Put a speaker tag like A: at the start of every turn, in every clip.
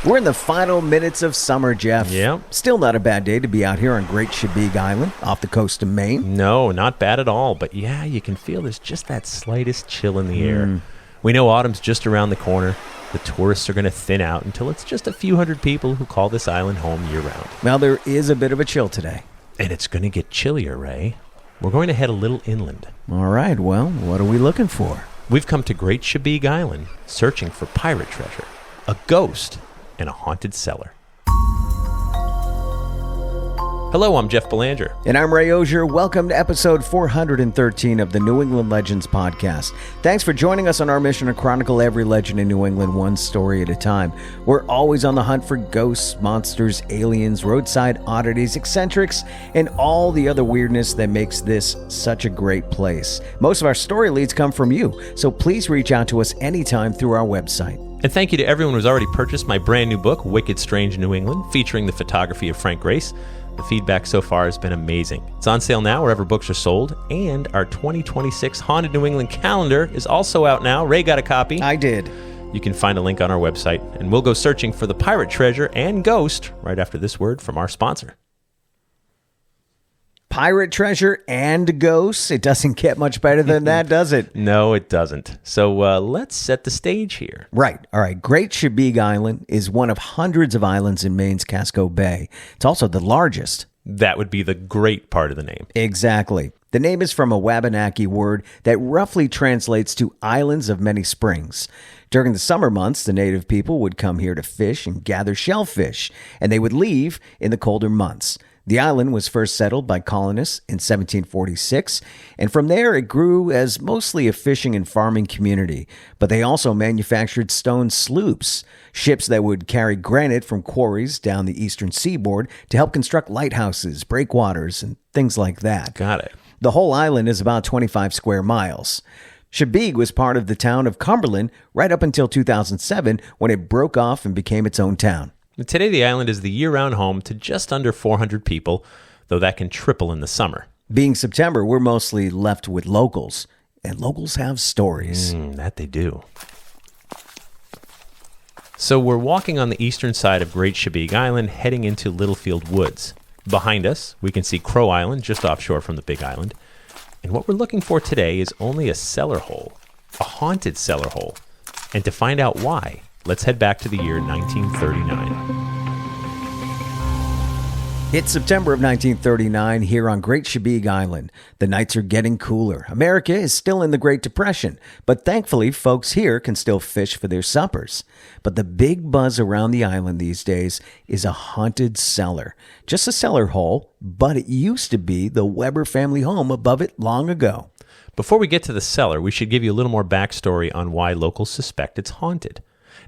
A: We're in the final minutes of summer, Jeff.
B: Yeah.
A: Still not a bad day to be out here on Great Chebeague Island off the coast of Maine.
B: No, not bad at all. But yeah, you can feel there's just that slightest chill in the air. We know autumn's just around the corner. The tourists are going to thin out until it's just a few hundred people who call this island home year-round.
A: Well, there is a bit of a chill today.
B: And it's going to get chillier, Ray. We're going to head a little inland.
A: All right, well, what are we looking for?
B: We've come to Great Chebeague Island searching for pirate treasure, a ghost, and a haunted cellar. Hello, I'm Jeff Belanger.
A: And I'm Ray Auger. Welcome to episode 413 of the New England Legends podcast. Thanks for joining us on our mission to chronicle every legend in New England one story at a time. We're always on the hunt for ghosts, monsters, aliens, roadside oddities, eccentrics, and all the other weirdness that makes this such a great place. Most of our story leads come from you, so please reach out to us anytime through our website.
B: And thank you to everyone who's already purchased my brand new book, Wicked Strange New England, featuring the photography of Frank Grace. The feedback so far has been amazing. It's on sale now wherever books are sold, and our 2026 Haunted New England calendar is also out now. Ray got a copy.
A: I did.
B: You can find a link on our website, and we'll go searching for the pirate treasure and ghost right after this word from our sponsor.
A: Pirate treasure and ghosts? It doesn't get much better than that, does it?
B: No, it doesn't. So let's set the stage here.
A: Right. All right. Great Chebeague Island is one of hundreds of islands in Maine's Casco Bay. It's also the largest.
B: That would be the great part of the name.
A: Exactly. The name is from a Wabanaki word that roughly translates to islands of many springs. During the summer months, the native people would come here to fish and gather shellfish, and they would leave in the colder months. The island was first settled by colonists in 1746, and from there it grew as mostly a fishing and farming community. But they also manufactured stone sloops, ships that would carry granite from quarries down the eastern seaboard to help construct lighthouses, breakwaters, and things like that.
B: Got it.
A: The whole island is about 25 square miles. Chebeague was part of the town of Cumberland right up until 2007 when it broke off and became its own town.
B: Today, the island is the year-round home to just under 400 people, though that can triple in the summer.
A: Being September, we're mostly left with locals, and locals have stories.
B: That they do. So we're walking on the eastern side of Great Chebeague Island, heading into Littlefield Woods. Behind us, we can see Crow Island, just offshore from the Big Island. And what we're looking for today is only a cellar hole, a haunted cellar hole. And to find out why, let's head back to the year 1939.
A: It's September of 1939 here on Great Chebeague Island. The nights are getting cooler. America is still in the Great Depression, but thankfully folks here can still fish for their suppers. But the big buzz around the island these days is a haunted cellar. Just a cellar hole, but it used to be the Weber family home above it long ago.
B: Before we get to the cellar, we should give you a little more backstory on why locals suspect it's haunted.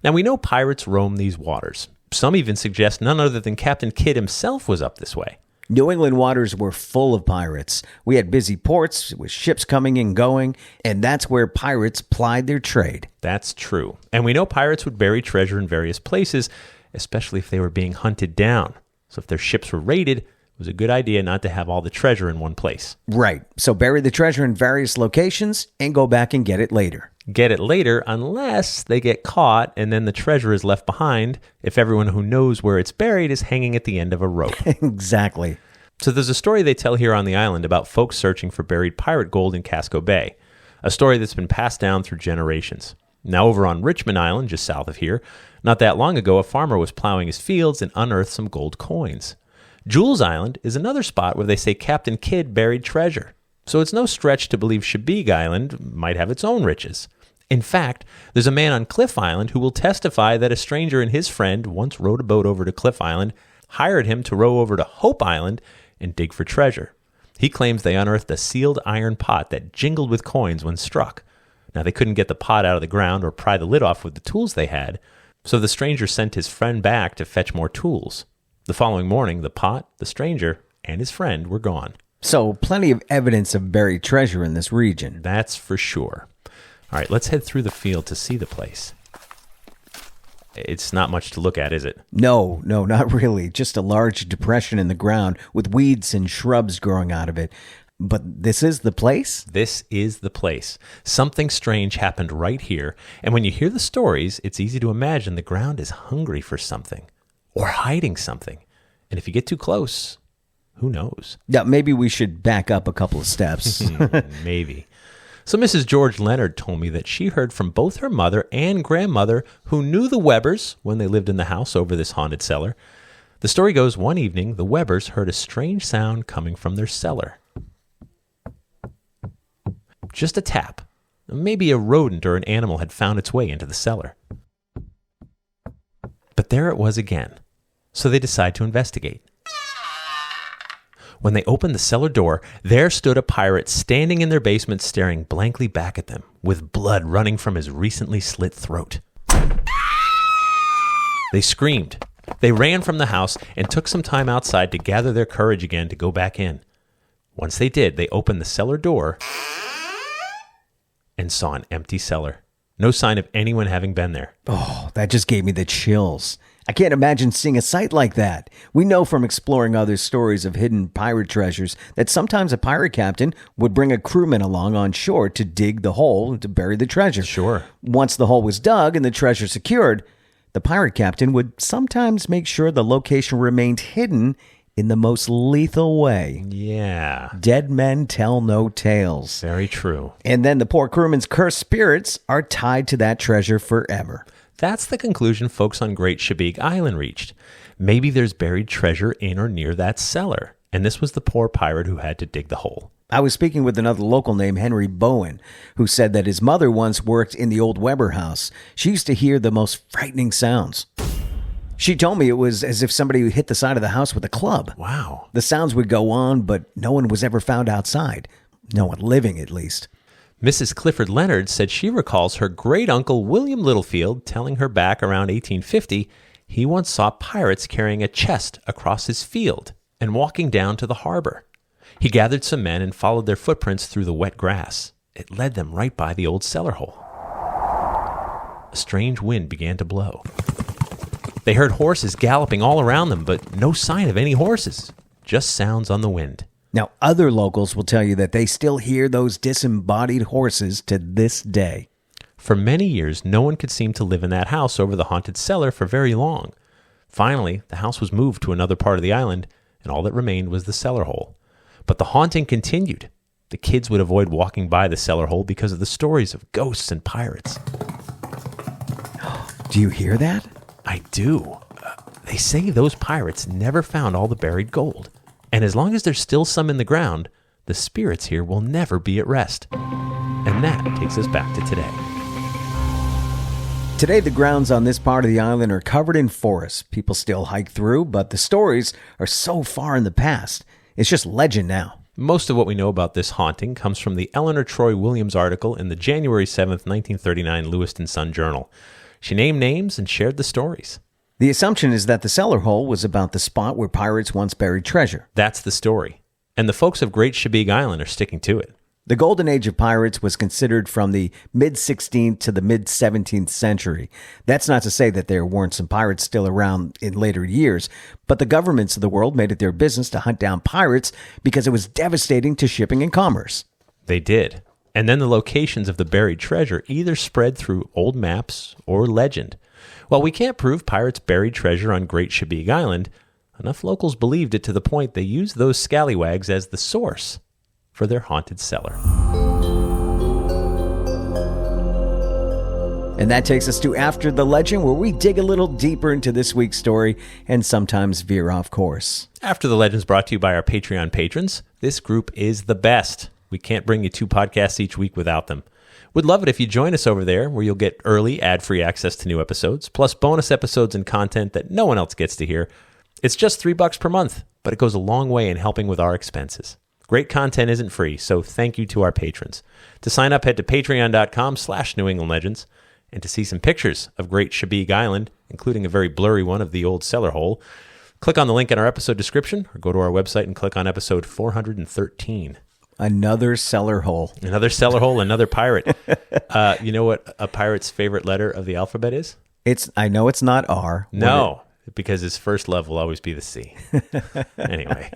B: Now, we know pirates roam these waters. Some even suggest none other than Captain Kidd himself was up this way.
A: New England waters were full of pirates. We had busy ports with ships coming and going, and that's where pirates plied their trade.
B: That's true. And we know pirates would bury treasure in various places, especially if they were being hunted down. So if their ships were raided, it was a good idea not to have all the treasure in one place.
A: Right. So bury the treasure in various locations and go back and get it later.
B: Get it later unless they get caught and then the treasure is left behind if everyone who knows where it's buried is hanging at the end of a rope.
A: Exactly.
B: So there's a story they tell here on the island about folks searching for buried pirate gold in Casco Bay, a story that's been passed down through generations. Now over on Richmond Island, just south of here, not that long ago, a farmer was plowing his fields and unearthed some gold coins. Jules Island is another spot where they say Captain Kidd buried treasure. So it's no stretch to believe Chebeague Island might have its own riches. In fact, there's a man on Cliff Island who will testify that a stranger and his friend once rowed a boat over to Cliff Island, hired him to row over to Hope Island and dig for treasure. He claims they unearthed a sealed iron pot that jingled with coins when struck. Now, they couldn't get the pot out of the ground or pry the lid off with the tools they had, so the stranger sent his friend back to fetch more tools. The following morning, the pot, the stranger, and his friend were gone.
A: So plenty of evidence of buried treasure in this region.
B: That's for sure. All right, let's head through the field to see the place. It's not much to look at, is it?
A: No, not really. Just a large depression in the ground with weeds and shrubs growing out of it. But this is the place?
B: This is the place. Something strange happened right here, and when you hear the stories, it's easy to imagine the ground is hungry for something or hiding something. And if you get too close, who knows?
A: Yeah, maybe we should back up a couple of steps.
B: Maybe. So Mrs. George Leonard told me that she heard from both her mother and grandmother, who knew the Webbers when they lived in the house over this haunted cellar. The story goes, one evening, the Webbers heard a strange sound coming from their cellar. Just a tap. Maybe a rodent or an animal had found its way into the cellar. But there it was again. So they decide to investigate. When they opened the cellar door, there stood a pirate standing in their basement staring blankly back at them, with blood running from his recently slit throat. They screamed. They ran from the house and took some time outside to gather their courage again to go back in. Once they did, they opened the cellar door and saw an empty cellar. No sign of anyone having been there.
A: Oh, that just gave me the chills. I can't imagine seeing a sight like that. We know from exploring other stories of hidden pirate treasures that sometimes a pirate captain would bring a crewman along on shore to dig the hole to bury the treasure.
B: Sure.
A: Once the hole was dug and the treasure secured, the pirate captain would sometimes make sure the location remained hidden in the most lethal way.
B: Yeah.
A: Dead men tell no tales.
B: Very true.
A: And then the poor crewman's cursed spirits are tied to that treasure forever.
B: That's the conclusion folks on Great Chebeague Island reached. Maybe there's buried treasure in or near that cellar, and this was the poor pirate who had to dig the hole.
A: I was speaking with another local named Henry Bowen, who said that his mother once worked in the old Weber house. She used to hear the most frightening sounds. She told me it was as if somebody hit the side of the house with a club.
B: Wow.
A: The sounds would go on, but no one was ever found outside. No one living, at least.
B: Mrs. Clifford Leonard said she recalls her great-uncle William Littlefield telling her back around 1850 he once saw pirates carrying a chest across his field and walking down to the harbor. He gathered some men and followed their footprints through the wet grass. It led them right by the old cellar hole. A strange wind began to blow. They heard horses galloping all around them, but no sign of any horses, just sounds on the wind.
A: Now, other locals will tell you that they still hear those disembodied horses to this day.
B: For many years, no one could seem to live in that house over the haunted cellar for very long. Finally, the house was moved to another part of the island, and all that remained was the cellar hole. But the haunting continued. The kids would avoid walking by the cellar hole because of the stories of ghosts and pirates.
A: Do you hear that?
B: I do. They say those pirates never found all the buried gold. And as long as there's still some in the ground, the spirits here will never be at rest. And that takes us back to today.
A: Today, the grounds on this part of the island are covered in forests. People still hike through, but the stories are so far in the past. It's just legend now.
B: Most of what we know about this haunting comes from the Eleanor Troy Williams article in the January 7th, 1939 Lewiston Sun-Journal. She named names and shared the stories.
A: The assumption is that the cellar hole was about the spot where pirates once buried treasure.
B: That's the story. And the folks of Great Chebeague Island are sticking to it.
A: The golden age of pirates was considered from the mid-16th to the mid-17th century. That's not to say that there weren't some pirates still around in later years, but the governments of the world made it their business to hunt down pirates because it was devastating to shipping and commerce.
B: They did. And then the locations of the buried treasure either spread through old maps or legend. While we can't prove pirates buried treasure on Great Chebeague Island, enough locals believed it to the point they used those scallywags as the source for their haunted cellar.
A: And that takes us to After the Legend, where we dig a little deeper into this week's story and sometimes veer off course.
B: After the Legend is brought to you by our Patreon patrons. This group is the best. We can't bring you 2 podcasts each week without them. We'd love it if you join us over there, where you'll get early ad-free access to new episodes, plus bonus episodes and content that no one else gets to hear. It's just $3 per month, but it goes a long way in helping with our expenses. Great content isn't free, so thank you to our patrons. To sign up, head to patreon.com/New England Legends, and to see some pictures of Great Chebeague Island, including a very blurry one of the old cellar hole, click on the link in our episode description, or go to our website and click on episode 413.
A: Another cellar hole.
B: Another cellar hole, another pirate. You know what a pirate's favorite letter of the alphabet is?
A: I know it's not R.
B: No, because his first love will always be the sea. Anyway.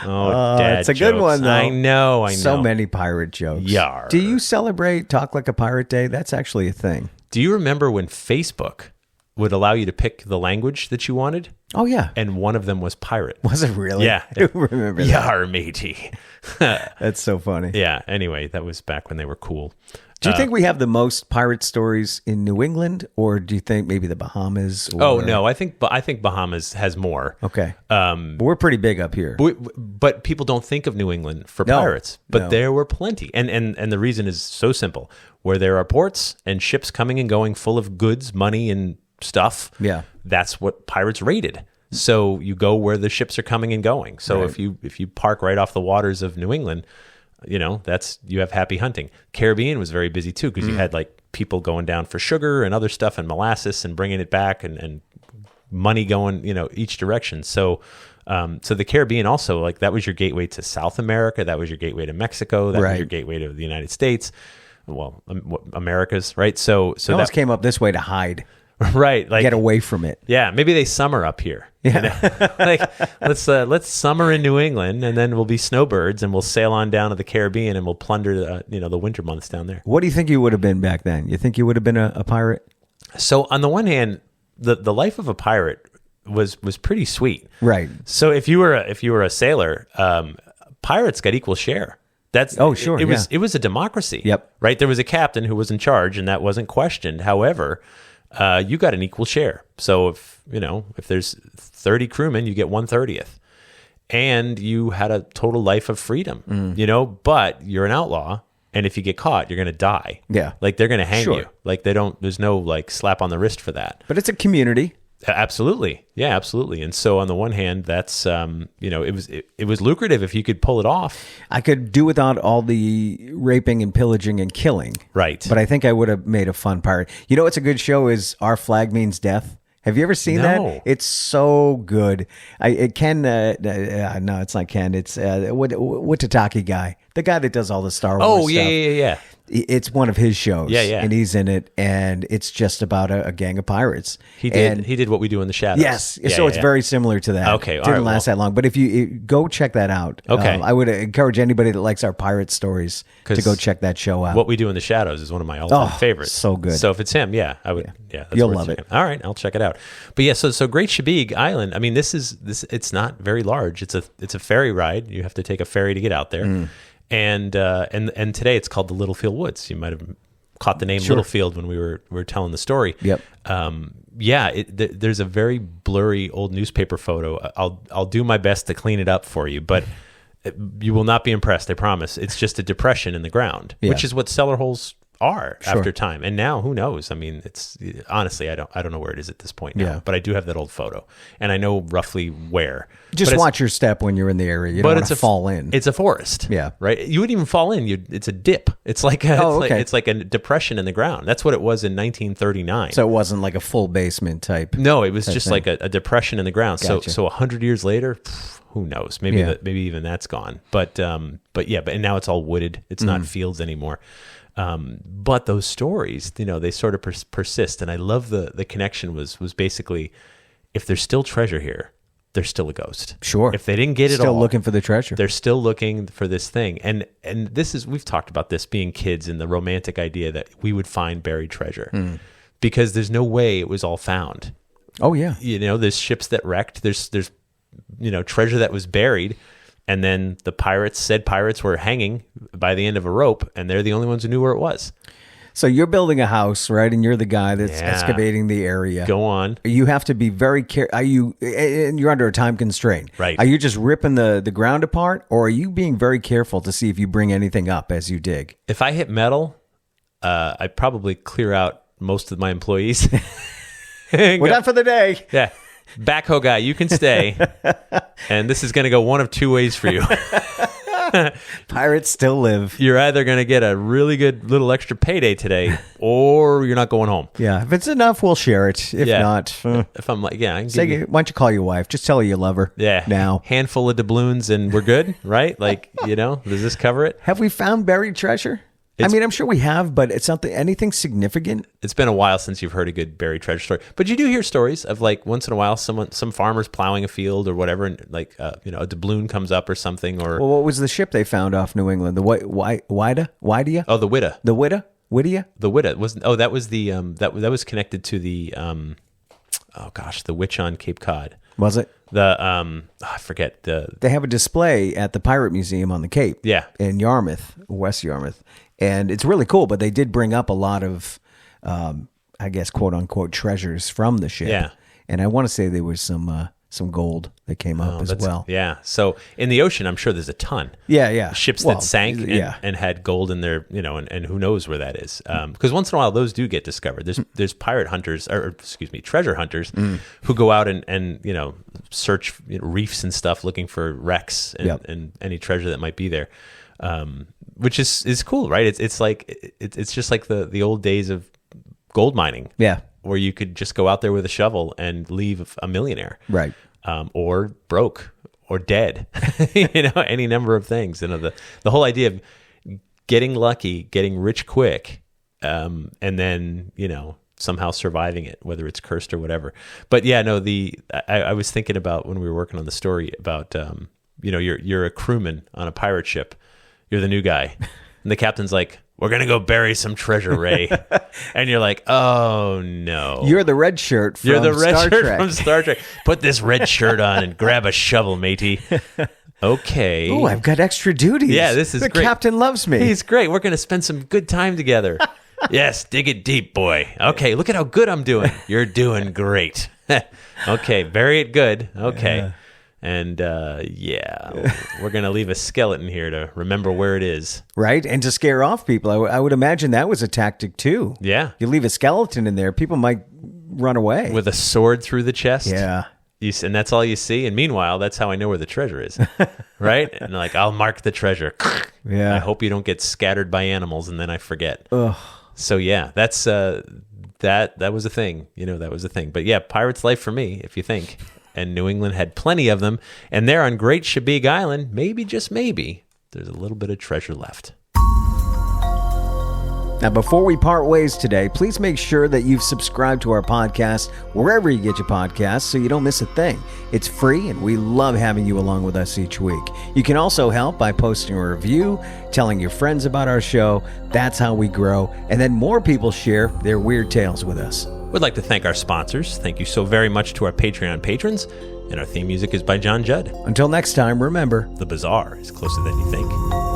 B: Dad
A: it's a good
B: jokes.
A: one, though.
B: I know.
A: So many pirate jokes.
B: Yar.
A: Do you celebrate Talk Like a Pirate Day? That's actually a thing.
B: Do you remember when Facebook would allow you to pick the language that you wanted?
A: Oh, yeah.
B: And one of them was pirate.
A: Was it really?
B: Yeah.
A: I do remember that.
B: Yar, matey.
A: That's so funny.
B: Yeah. Anyway, that was back when they were cool.
A: Do you think we have the most pirate stories in New England, or do you think maybe the Bahamas? Or...
B: No, I think Bahamas has more.
A: Okay, but we're pretty big up here.
B: But people don't think of New England for pirates, but there were plenty, and the reason is so simple: where there are ports and ships coming and going full of goods, money, and stuff.
A: Yeah,
B: that's what pirates raided. So you go where the ships are coming and going. So if you park right off the waters of New England, you have happy hunting. Caribbean was very busy too, because you had like people going down for sugar and other stuff and molasses and bringing it back and money going, each direction. So the Caribbean also, like, that was your gateway to South America. That was your gateway to Mexico. That was your gateway to the United States. Well, Americas, right? So
A: that came up this way to hide.
B: Right, like
A: get away from it.
B: Yeah, maybe they summer up here.
A: Yeah,
B: like let's summer in New England, and then we'll be snowbirds, and we'll sail on down to the Caribbean, and we'll plunder the winter months down there.
A: What do you think you would have been back then? You think you would have been a pirate?
B: So on the one hand, the life of a pirate was pretty sweet.
A: Right.
B: So if you were a sailor, pirates got equal share.
A: Sure.
B: It was a democracy.
A: Yep.
B: Right. There was a captain who was in charge, and that wasn't questioned. However, you got an equal share. So if there's 30 crewmen, you get 1/30th, and you had a total life of freedom. But you're an outlaw, and if you get caught, you're going to die.
A: Yeah,
B: like they're going to hang you. Like there's no like slap on the wrist for that.
A: But it's a community.
B: Absolutely. Yeah, absolutely. And so on the one hand, that's, it was lucrative if you could pull it off.
A: I could do without all the raping and pillaging and killing.
B: Right.
A: But I think I would have made a fun pirate. What's a good show is Our Flag Means Death. Have you ever seen that? It's so good. No, it's not Ken. It's Watataki guy, the guy that does all the Star Wars stuff.
B: Yeah.
A: It's one of his shows.
B: Yeah.
A: And he's in it, and it's just about a gang of pirates.
B: He did What We Do in the Shadows.
A: Yes. So it's very similar to that.
B: Okay.
A: It didn't last that long. But if you go check that out.
B: Okay.
A: I would encourage anybody that likes our pirate stories to go check that show out.
B: What We Do in the Shadows is one of my all-time favorites.
A: So good.
B: So if it's him, I would. Yeah, that's
A: you'll love it.
B: All right, I'll check it out. But yeah, so Great Chebeague Island. I mean, this it's not very large. It's a ferry ride. You have to take a ferry to get out there. And today it's called the Littlefield Woods. You might have caught the name Littlefield when we were telling the story.
A: Yep.
B: There's a very blurry old newspaper photo. I'll do my best to clean it up for you, but you will not be impressed. I promise. It's just a depression in the ground, which is what cellar holes are after time. And now, who knows? I mean, it's honestly, I don't know where it is at this point now, but I do have that old photo, and I know roughly where.
A: Just watch your step when you're in the area. You don't want to fall in.
B: It's a forest.
A: Yeah.
B: Right? You wouldn't even fall in. It's a dip. It's like it's like a depression in the ground. That's what it was in 1939.
A: So it wasn't like a full basement type.
B: No, it was just like a depression in the ground.
A: Gotcha.
B: So 100 years later, who knows? Maybe even that's gone. But now it's all wooded. It's not fields anymore. But those stories, they sort of persist. And I love the connection was basically, if there's still treasure here, there's still a ghost.
A: Sure.
B: If they didn't get it all,
A: still looking for the treasure.
B: They're still looking for this thing. And this is, we've talked about this being kids and the romantic idea that we would find buried treasure because there's no way it was all found.
A: Oh yeah.
B: There's ships that wrecked. There's treasure that was buried. And then the pirates were hanging by the end of a rope, and they're the only ones who knew where it was.
A: So you're building a house, right? And you're the guy that's excavating the area.
B: Go on.
A: You have to be very careful. And you're under a time constraint.
B: Right.
A: Are you just ripping the ground apart, or are you being very careful to see if you bring anything up as you dig?
B: If I hit metal, I'd probably clear out most of my employees.
A: We're done for the day.
B: Yeah. Backhoe guy, you can stay. And this is going to go one of two ways for you.
A: Pirates still live.
B: You're either going to get a really good little extra payday today, or you're not going home.
A: Yeah, if it's enough, we'll share it. If not,
B: if I'm like, I can
A: why don't you call your wife? Just tell her you love her.
B: Yeah,
A: now
B: handful of doubloons and we're good, right? Like, does this cover it?
A: Have we found buried treasure? I mean, I'm sure we have, but it's not anything significant.
B: It's been a while since you've heard a good buried treasure story. But you do hear stories of like once in a while, some farmers plowing a field or whatever, and like a doubloon comes up or something. Or
A: Well, what was the ship they found off New England? The Whittia?
B: oh, the Witta.
A: The Whittia?
B: The Witta was that was the that was connected to the the witch on Cape Cod.
A: Was it?
B: I forget
A: They have a display at the Pirate Museum on the Cape.
B: Yeah.
A: In Yarmouth, West Yarmouth. And it's really cool, but they did bring up a lot of, I guess, quote unquote, treasures from the ship.
B: Yeah.
A: And I want to say there was some gold that came up as well.
B: Yeah. So in the ocean, I'm sure there's a ton.
A: Yeah.
B: Ships that sank and had gold in their, and who knows where that is. Because once in a while, those do get discovered. There's pirate hunters, treasure hunters who go out and search reefs and stuff looking for wrecks and any treasure that might be there. Which is cool, right? It's like it's just like the old days of gold mining.
A: Yeah.
B: Where you could just go out there with a shovel and leave a millionaire.
A: Right.
B: Or broke or dead, any number of things. The whole idea of getting lucky, getting rich quick, and then, somehow surviving it, whether it's cursed or whatever. But yeah, no, I was thinking about when we were working on the story about, you're a crewman on a pirate ship. You're the new guy. And the captain's like, we're going to go bury some treasure, Ray. And you're like, oh, no.
A: You're the red shirt from Star Trek.
B: From Star Trek. Put this red shirt on and grab a shovel, matey. Okay.
A: Oh, I've got extra duties.
B: Yeah, this is
A: the
B: great.
A: The captain loves me.
B: He's great. We're going to spend some good time together. Yes, dig it deep, boy. Okay, look at how good I'm doing. You're doing great. Okay, bury it good. Okay. And we're going to leave a skeleton here to remember where it is.
A: Right. And to scare off people. I would imagine that was a tactic too.
B: Yeah.
A: You leave a skeleton in there, people might run away.
B: With a sword through the chest.
A: Yeah.
B: And that's all you see. And meanwhile, that's how I know where the treasure is. Right? And like, I'll mark the treasure.
A: Yeah.
B: I hope you don't get scattered by animals and then I forget.
A: Ugh.
B: So yeah, that's that was a thing. That was a thing. But yeah, pirate's life for me, if you think. And New England had plenty of them. And there on Great Chebeague Island, maybe, just maybe, there's a little bit of treasure left.
A: Now, before we part ways today, please make sure that you've subscribed to our podcast wherever you get your podcasts so you don't miss a thing. It's free, and we love having you along with us each week. You can also help by posting a review, telling your friends about our show. That's how we grow. And then more people share their weird tales with us.
B: We'd like to thank our sponsors. Thank you so very much to our Patreon patrons. And our theme music is by John Judd.
A: Until next time, remember,
B: the bazaar is closer than you think.